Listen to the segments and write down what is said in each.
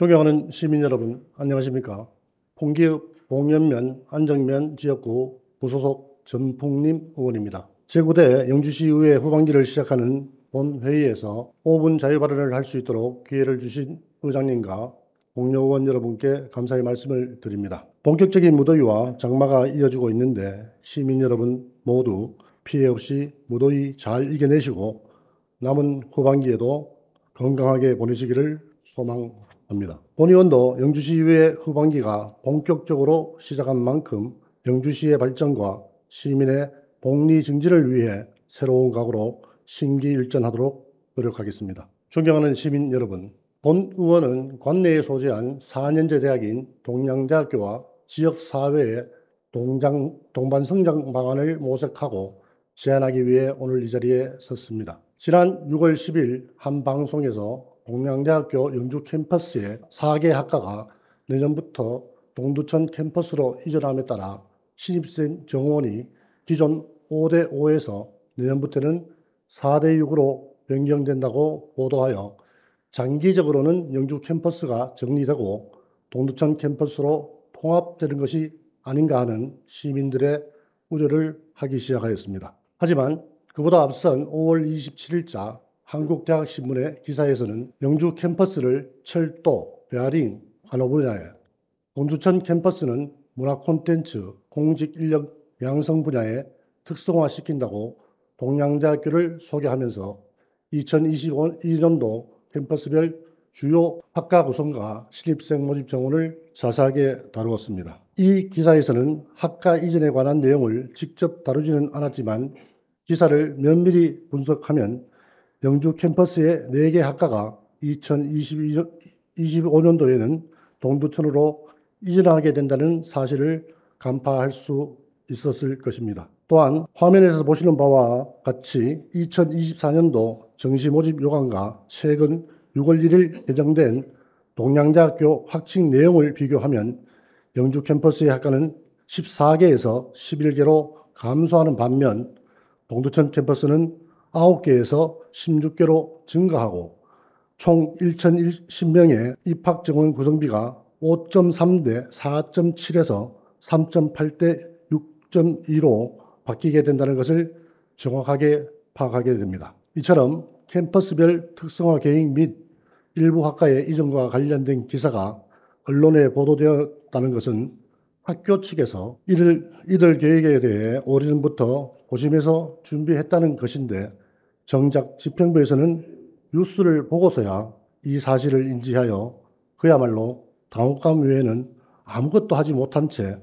존경하는 시민 여러분, 안녕하십니까? 풍기읍 봉연면 안정면 지역구 무소속 전풍림 의원입니다. 제9대 영주시의회 후반기를 시작하는 본회의에서 5분 자유 발언을 할 수 있도록 기회를 주신 의장님과 동료 의원 여러분께 감사의 말씀을 드립니다. 본격적인 무더위와 장마가 이어지고 있는데 시민 여러분 모두 피해 없이 무더위 잘 이겨내시고 남은 후반기에도 건강하게 보내시기를 소망합니다. 본의원도 영주시의회 후반기가 본격적으로 시작한 만큼 영주시의 발전과 시민의 복리 증진을 위해 새로운 각오로 심기일전하도록 노력하겠습니다. 존경하는 시민 여러분, 본 의원은 관내에 소재한 4년제 대학인 동양대학교와 지역사회의 동반 성장 방안을 모색하고 제안하기 위해 오늘 이 자리에 섰습니다. 지난 6월 10일 한 방송에서 동양대학교 영주 캠퍼스의 4개 학과가 내년부터 동두천 캠퍼스로 이전함에 따라 신입생 정원이 기존 5대5에서 내년부터는 4대6으로 변경된다고 보도하여 장기적으로는 영주 캠퍼스가 정리되고 동두천 캠퍼스로 통합되는 것이 아닌가 하는 시민들의 우려를 하기 시작하였습니다. 하지만 그보다 앞선 5월 27일자 한국대학신문의 기사에서는 영주 캠퍼스를 철도, 베어링, 환호 분야에, 동두천 캠퍼스는 문화 콘텐츠, 공직 인력 양성 분야에 특성화시킨다고 동양대학교를 소개하면서 2022년도 캠퍼스별 주요 학과 구성과 신입생 모집 정원을 자세하게 다루었습니다. 이 기사에서는 학과 이전에 관한 내용을 직접 다루지는 않았지만 기사를 면밀히 분석하면 영주 캠퍼스의 4개 학과가 2025년도에는 동두천으로 이전하게 된다는 사실을 간파할 수 있었을 것입니다. 또한 화면에서 보시는 바와 같이 2024년도 정시 모집 요강과 최근 6월 1일 개정된 동양대학교 확칭 내용을 비교하면 영주 캠퍼스의 학과는 14개에서 11개로 감소하는 반면 동두천 캠퍼스는 9개에서 16개로 증가하고 총 1,010명의 입학 정원 구성비가 5.3대 4.7에서 3.8대 6.2로 바뀌게 된다는 것을 정확하게 파악하게 됩니다. 이처럼 캠퍼스별 특성화 계획 및 일부 학과의 이전과 관련된 기사가 언론에 보도되었다는 것은 학교 측에서 이들 계획에 대해 오래전부터 고심해서 준비했다는 것인데 정작 집행부에서는 뉴스를 보고서야 이 사실을 인지하여 그야말로 당혹감 외에는 아무것도 하지 못한 채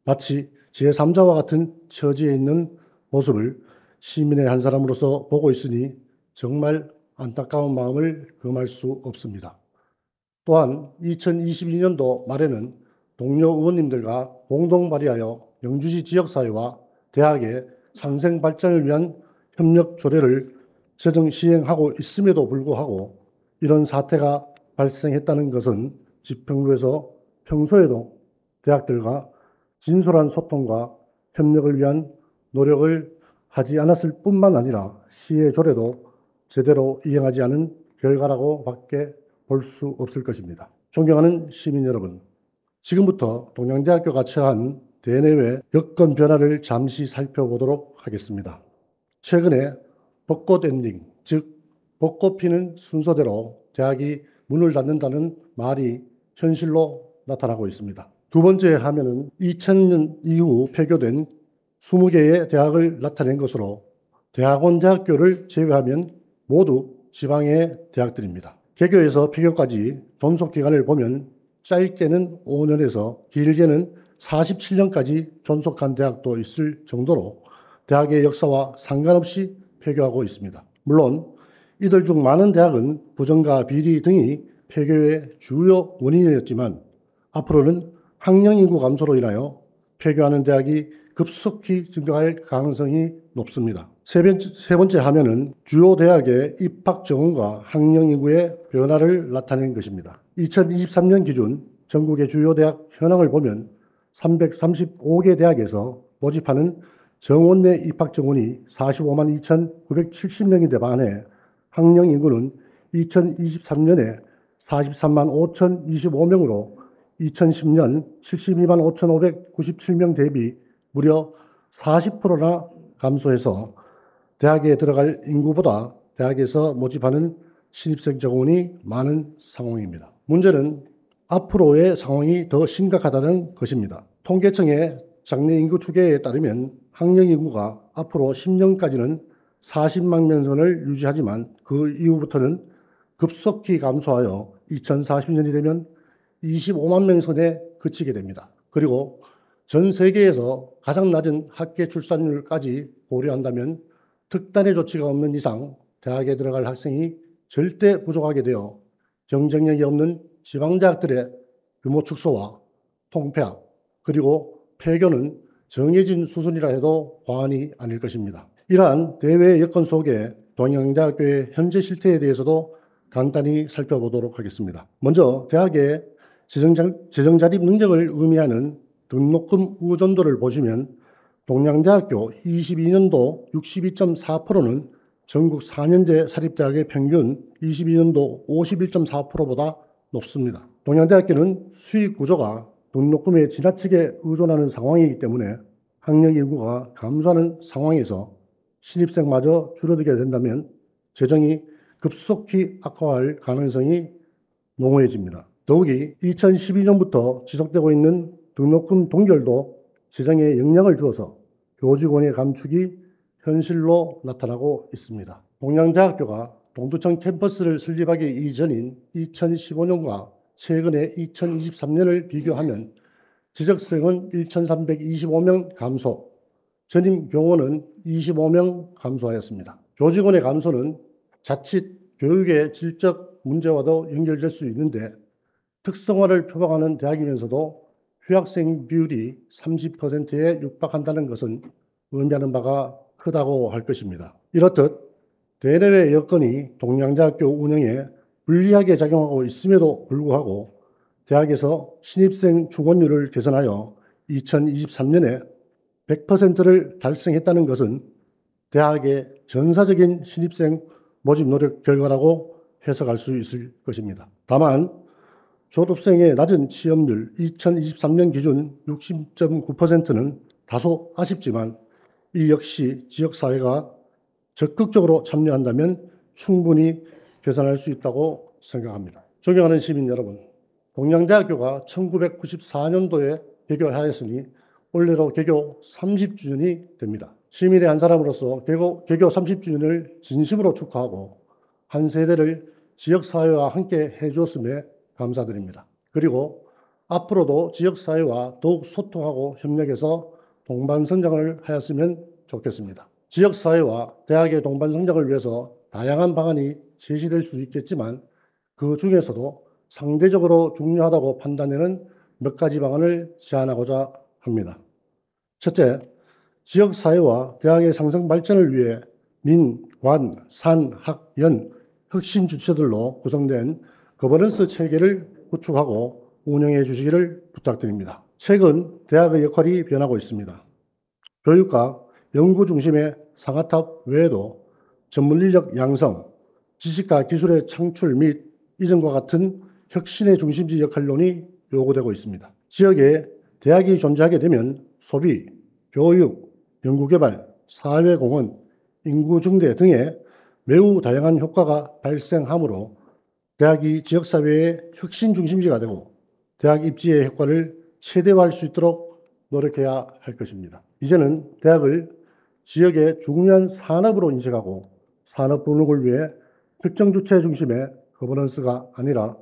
마치 제3자와 같은 처지에 있는 모습을 시민의 한 사람으로서 보고 있으니 정말 안타까운 마음을 금할 수 없습니다. 또한 2022년도 말에는 동료 의원님들과 공동 발의하여 영주시 지역사회와 대학의 상생 발전을 위한 협력 조례를 제정 시행하고 있음에도 불구하고 이런 사태가 발생했다는 것은 집행부에서 평소에도 대학들과 진솔한 소통과 협력을 위한 노력을 하지 않았을 뿐만 아니라 시의 조례도 제대로 이행하지 않은 결과라고 밖에 볼 수 없을 것입니다. 존경하는 시민 여러분, 지금부터 동양대학교가 처한 대내외 여건 변화를 잠시 살펴보도록 하겠습니다. 최근에 벚꽃 엔딩, 즉 벚꽃 피는 순서대로 대학이 문을 닫는다는 말이 현실로 나타나고 있습니다. 두 번째 화면은 2000년 이후 폐교된 20개의 대학을 나타낸 것으로 대학원 대학교를 제외하면 모두 지방의 대학들입니다. 개교에서 폐교까지 존속 기간을 보면 짧게는 5년에서 길게는 47년까지 존속한 대학도 있을 정도로 대학의 역사와 상관없이 폐교하고 있습니다. 물론 이들 중 많은 대학은 부정과 비리 등이 폐교의 주요 원인이었지만 앞으로는 학령 인구 감소로 인하여 폐교하는 대학이 급속히 증가할 가능성이 높습니다. 세 번째 화면은 주요 대학의 입학 정원과 학령 인구의 변화를 나타낸 것입니다. 2023년 기준 전국의 주요 대학 현황을 보면 335개 대학에서 모집하는 정원 내 입학 정원이 45만 2,970명인데 반해 학령 인구는 2023년에 43만 5,025명으로 2010년 72만 5,597명 대비 무려 40%나 감소해서 대학에 들어갈 인구보다 대학에서 모집하는 신입생 정원이 많은 상황입니다. 문제는 앞으로의 상황이 더 심각하다는 것입니다. 통계청의 작년 인구 추계에 따르면 학령 인구가 앞으로 10년까지는 40만 명 선을 유지하지만 그 이후부터는 급속히 감소하여 2040년이 되면 25만 명 선에 그치게 됩니다. 그리고 전 세계에서 가장 낮은 학계 출산율까지 고려한다면 특단의 조치가 없는 이상 대학에 들어갈 학생이 절대 부족하게 되어 경쟁력이 없는 지방대학들의 규모 축소와 통폐합 그리고 폐교는 정해진 수순이라 해도 과언이 아닐 것입니다. 이러한 대외 여건 속에 동양대학교의 현재 실태에 대해서도 간단히 살펴보도록 하겠습니다. 먼저 대학의 재정자립 능력을 의미하는 등록금 의존도를 보시면 동양대학교 22년도 62.4%는 전국 4년제 사립대학의 평균 22년도 51.4%보다 높습니다. 동양대학교는 수익 구조가 등록금에 지나치게 의존하는 상황이기 때문에 학령 인구가 감소하는 상황에서 신입생마저 줄어들게 된다면 재정이 급속히 악화할 가능성이 농후해집니다. 더욱이 2012년부터 지속되고 있는 등록금 동결도 재정에 영향을 주어서 교직원의 감축이 현실로 나타나고 있습니다. 동양대학교가 동두천 캠퍼스를 설립하기 이전인 2015년과 최근의 2023년을 비교하면 지적생은 1,325명 감소, 전임 교원은 25명 감소하였습니다. 교직원의 감소는 자칫 교육의 질적 문제와도 연결될 수 있는데 특성화를 표방하는 대학이면서도 휴학생 비율이 30%에 육박한다는 것은 의미하는 바가 크다고 할 것입니다. 이렇듯 대내외 여건이 동양대학교 운영에 불리하게 작용하고 있음에도 불구하고 대학에서 신입생 충원율을 개선하여 2023년에 100%를 달성했다는 것은 대학의 전사적인 신입생 모집 노력 결과라고 해석할 수 있을 것입니다. 다만 졸업생의 낮은 취업률 2023년 기준 60.9%는 다소 아쉽지만 이 역시 지역사회가 적극적으로 참여한다면 충분히 개선할 수 있다고 생각합니다. 존경하는 시민 여러분, 동양대학교가 1994년도에 개교하였으니 올해로 개교 30주년이 됩니다. 시민의 한 사람으로서 개교 30주년을 진심으로 축하하고 한 세대를 지역사회와 함께 해주었음에 감사드립니다. 그리고 앞으로도 지역사회와 더욱 소통하고 협력해서 동반성장을 하였으면 좋겠습니다. 지역사회와 대학의 동반성장을 위해서 다양한 방안이 제시될 수 있겠지만 그 중에서도 상대적으로 중요하다고 판단되는 몇 가지 방안을 제안하고자 합니다. 첫째, 지역사회와 대학의 상승 발전을 위해 민, 관, 산, 학, 연, 혁신 주체들로 구성된 거버넌스 체계를 구축하고 운영해 주시기를 부탁드립니다. 최근 대학의 역할이 변하고 있습니다. 교육과 연구 중심의 상하탑 외에도 전문인력 양성, 지식과 기술의 창출 및 이전과 같은 혁신의 중심지 역할론이 요구되고 있습니다. 지역에 대학이 존재하게 되면 소비, 교육, 연구개발, 사회공헌, 인구 증대 등의 매우 다양한 효과가 발생하므로 대학이 지역사회의 혁신 중심지가 되고 대학 입지의 효과를 최대화할 수 있도록 노력해야 할 것입니다. 이제는 대학을 지역의 중요한 산업으로 인식하고 산업 분업을 위해 특정 주체 중심의 거버넌스가 아니라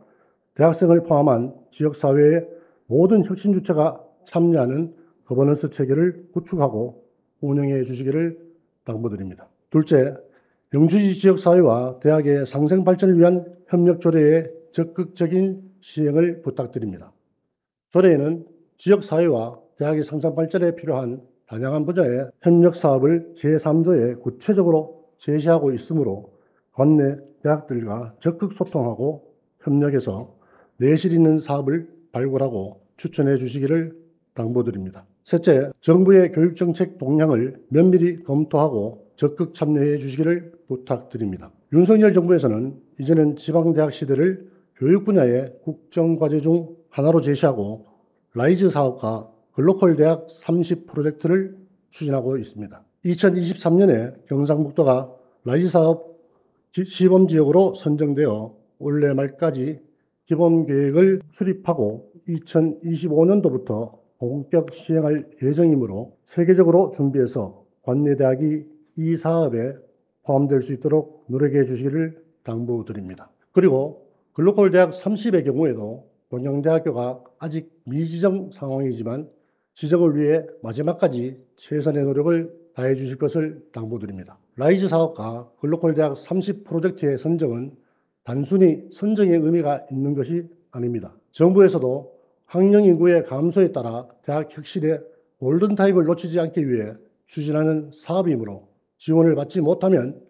대학생을 포함한 지역사회의 모든 혁신 주체가 참여하는 거버넌스 체계를 구축하고 운영해 주시기를 당부드립니다. 둘째, 영주시 지역사회와 대학의 상생 발전을 위한 협력 조례의 적극적인 시행을 부탁드립니다. 조례에는 지역사회와 대학의 상생 발전에 필요한 다양한 분야의 협력 사업을 제3조에 구체적으로 제시하고 있으므로 관내 대학들과 적극 소통하고 협력해서 내실 있는 사업을 발굴하고 추천해 주시기를 당부드립니다. 셋째, 정부의 교육정책 동향을 면밀히 검토하고 적극 참여해 주시기를 부탁드립니다. 윤석열 정부에서는 이제는 지방대학 시대를 교육 분야의 국정과제 중 하나로 제시하고 라이즈 사업과 글로컬 대학 30 프로젝트를 추진하고 있습니다. 2023년에 경상북도가 라이즈 사업 시범 지역으로 선정되어 올해 말까지 기본 계획을 수립하고 2025년도부터 본격 시행할 예정이므로 세계적으로 준비해서 관내대학이 이 사업에 포함될 수 있도록 노력해 주시기를 당부드립니다. 그리고 글로컬 대학 30의 경우에도 동양대학교가 아직 미지정 상황이지만 지정을 위해 마지막까지 최선의 노력을 다해 주실 것을 당부드립니다. 라이즈 사업과 글로컬 대학 30 프로젝트의 선정은 단순히 선정의 의미가 있는 것이 아닙니다. 정부에서도 학령 인구의 감소에 따라 대학 혁신의 골든타임을 놓치지 않기 위해 추진하는 사업이므로 지원을 받지 못하면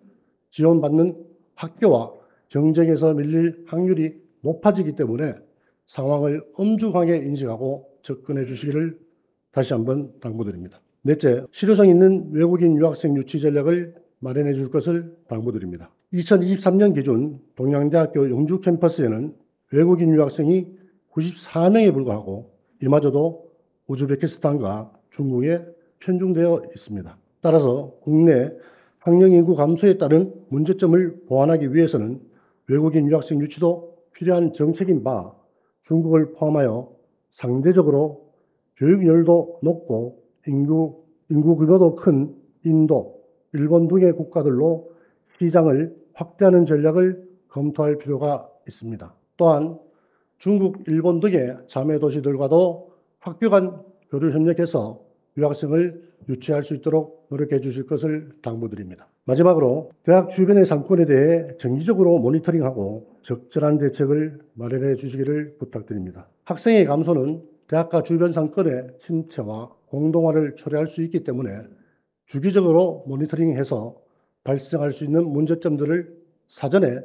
지원받는 학교와 경쟁에서 밀릴 확률이 높아지기 때문에 상황을 엄중하게 인식하고 접근해 주시기를 다시 한번 당부드립니다. 넷째, 실효성 있는 외국인 유학생 유치 전략을 마련해 줄 것을 당부드립니다. 2023년 기준 동양대학교 영주 캠퍼스에는 외국인 유학생이 94명에 불과하고 이마저도 우즈베키스탄과 중국에 편중되어 있습니다. 따라서 국내 학령 인구 감소에 따른 문제점을 보완하기 위해서는 외국인 유학생 유치도 필요한 정책인 바 중국을 포함하여 상대적으로 교육열도 높고 인구 규모도 큰 인도, 일본 등의 국가들로 시장을 확대하는 전략을 검토할 필요가 있습니다. 또한 중국, 일본 등의 자매 도시들과도 학교 간 교류 협력해서 유학생을 유치할 수 있도록 노력해 주실 것을 당부드립니다. 마지막으로 대학 주변의 상권에 대해 정기적으로 모니터링하고 적절한 대책을 마련해 주시기를 부탁드립니다. 학생의 감소는 대학가 주변 상권의 침체와 공동화를 초래할 수 있기 때문에 주기적으로 모니터링해서 발생할 수 있는 문제점들을 사전에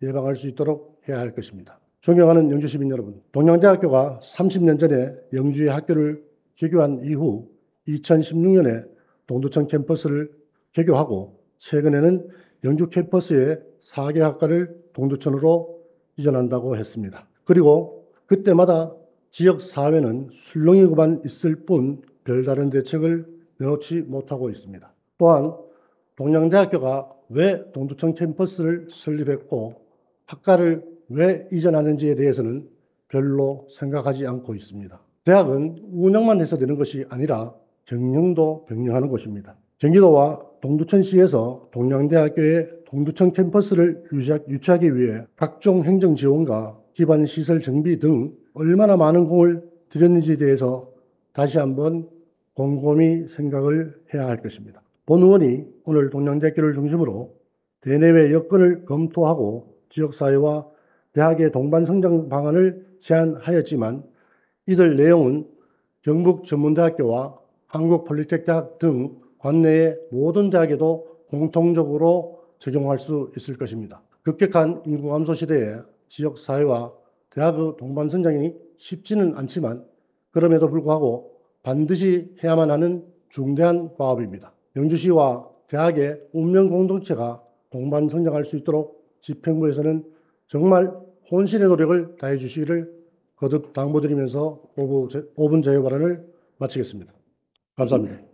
예방할 수 있도록 해야 할 것입니다. 존경하는 영주 시민 여러분, 동양대학교가 30년 전에 영주의 학교를 개교한 이후 2016년에 동두천 캠퍼스를 개교하고 최근에는 영주 캠퍼스의 4개 학과를 동두천으로 이전한다고 했습니다. 그리고 그때마다 지역 사회는 술렁이고만 있을 뿐 별다른 대책을 내놓지 못하고 있습니다. 또한 동양대학교가 왜 동두천 캠퍼스를 설립했고 학과를 왜 이전하는지에 대해서는 별로 생각하지 않고 있습니다. 대학은 운영만 해서 되는 것이 아니라 경영도 병행하는 곳입니다. 경기도와 동두천시에서 동양대학교의 동두천 캠퍼스를 유치하기 위해 각종 행정 지원과 기반 시설 정비 등 얼마나 많은 공을 들였는지에 대해서 다시 한번 곰곰이 생각을 해야 할 것입니다. 본 의원이 오늘 동양대학교를 중심으로 대내외 여건을 검토하고 지역사회와 대학의 동반 성장 방안을 제안하였지만 이들 내용은 경북전문대학교와 한국폴리텍대학 등 관내의 모든 대학에도 공통적으로 적용할 수 있을 것입니다. 급격한 인구 감소 시대에 지역사회와 대학의 동반 성장이 쉽지는 않지만 그럼에도 불구하고 반드시 해야만 하는 중대한 과업입니다. 영주시와 대학의 운명 공동체가 동반 성장할 수 있도록 집행부에서는 정말 혼신의 노력을 다해 주시기를 거듭 당부드리면서 5분 자유 발언을 마치겠습니다. 감사합니다.